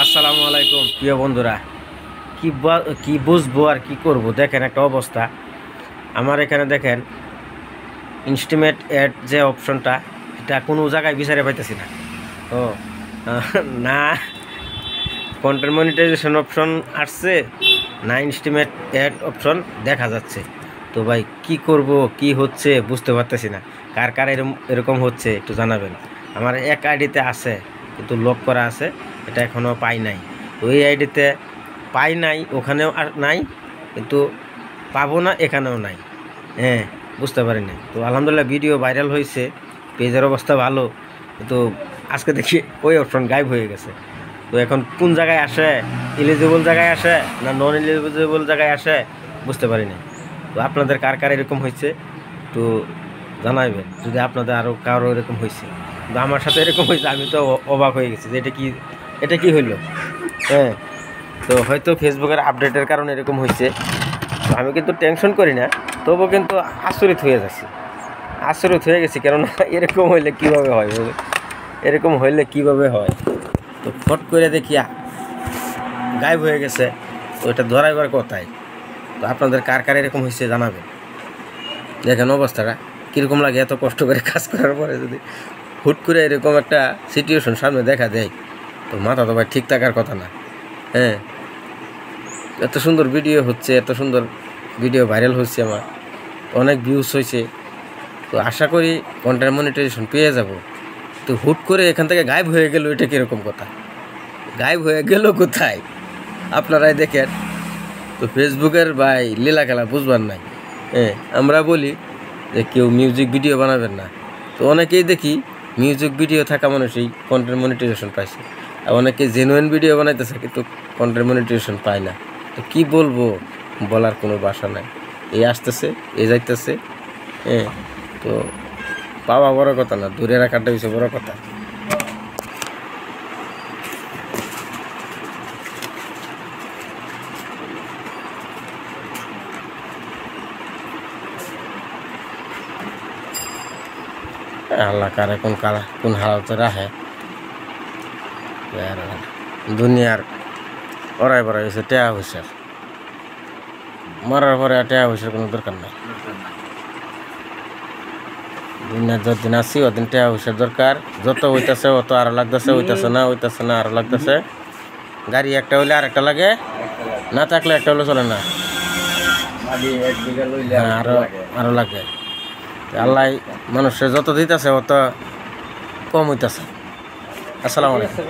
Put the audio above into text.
আসসালামু আলাইকুম প্রিয় বন্ধুরা। কি বুঝবো আর কি করব, দেখেন একটা অবস্থা। আমার এখানে দেখেন ইনস্টিমেট অ্যাড যে অপশনটা, এটা কোনো জায়গায় বিচারে পাইতেছি না। তো না কন্টেন্ট মনিটাইজেশন অপশন আসছে, না ইনস্টিমেট অ্যাড অপশন দেখা যাচ্ছে। তো ভাই কি করব, কি হচ্ছে বুঝতে পারতেছি না। কার কার এরকম হচ্ছে একটু জানাবেন। আমার এক আইডিতে আছে কিন্তু লক করা আছে, এটা এখনও পাই নাই। তো এই আইডিতে পাই নাই, ওখানেও আর নাই, কিন্তু পাবো না এখানেও নাই। হ্যাঁ, বুঝতে পারি নাই। তো আলহামদুলিল্লাহ ভিডিও ভাইরাল হয়েছে, পেজের অবস্থা ভালো, কিন্তু আজকে দেখি ওই অপশন গায়েব হয়ে গেছে। তো এখন কোন জায়গায় আসে, এলিজিবল জায়গায় আসে না নন এলিজিবল জায়গায় আসে বুঝতে পারি না। তো আপনাদের কার কার এরকম হয়েছে একটু জানাইবেন, যদি আপনাদের আরও কারো এরকম হয়েছে। কিন্তু আমার সাথে এরকম হয়েছে, আমি তো অবাক হয়ে গেছি যে এটা কি হইলো। হ্যাঁ, তো হয়তো ফেসবুকের আপডেটের কারণে এরকম হয়েছে। তো আমি কিন্তু টেনশন করি না, তবুও কিন্তু আচরিত হয়ে গেছি। কেননা এরকম হইলে কীভাবে হয়, এরকম হইলে কীভাবে হয়। তো ফট করে দেখি গায়েব হয়ে গেছে। তো এটা ধরাইবার কথাই। তো আপনাদের কার কার এরকম হয়েছে জানাবেন। দেখেন অবস্থাটা কীরকম লাগে, এত কষ্ট করে কাজ করার পরে যদি হুট করে এরকম একটা সিচুয়েশন সামনে দেখা দেয়, তো মাথা তো ভাই ঠিক থাকার কথা না। হ্যাঁ, এত সুন্দর ভিডিও হচ্ছে, এত সুন্দর ভিডিও ভাইরাল হচ্ছে, আমার অনেক ভিউজ হয়েছে। তো আশা করি কন্টেন্ট মনিটাইজেশন পেয়ে যাব। তো হুট করে এখান থেকে গায়েব হয়ে গেল, এটা কীরকম কথা? গায়েব হয়ে গেল কোথায় আপনারাই দেখেন। তো ফেসবুকের ভাই লীলা খেলা বুঝবার নাই। হ্যাঁ, আমরা বলি যে কেউ মিউজিক ভিডিও বানাবেন না, তো অনেকেই দেখি মিউজিক ভিডিও থাকা মানুষই কন্টেন্ট মনিটাইজেশন পাইছে, আর অনেকে জেনুইন ভিডিও বানাইতেছে কিন্তু কন্টেন্ট মনিটাইজেশন পায় না। তো কী বলবো, বলার কোনো ভাষা নাই। এই আসতেছে, এ যাইতেছে। হ্যাঁ, তো পাওয়া বড় কথা না, দূরে রাখাটা হচ্ছে বড় কথা। আল্লাহ কারে কোন হালাতে রাখে। দুনিয়ার ওরাই বড় হয়েছে টেয়া হয়েছে, মরার পরে টেয়া হয়েছে কোনো দরকার নাই। দুনিয়ার যতদিন আছি ওদিন টেয়া হয়েছে দরকার। যত হইতেছে অত আরো লাগতেছে, হইতেছে না আরো লাগতেছে। গাড়ি একটা হইলে আর একটা লাগে, না থাকলে একটা হলে চলে না, আরো লাগে। আল্লাহ মানুষের যত দিতেছে অত কম হইতেছে। আসসালামু আলাইকুম।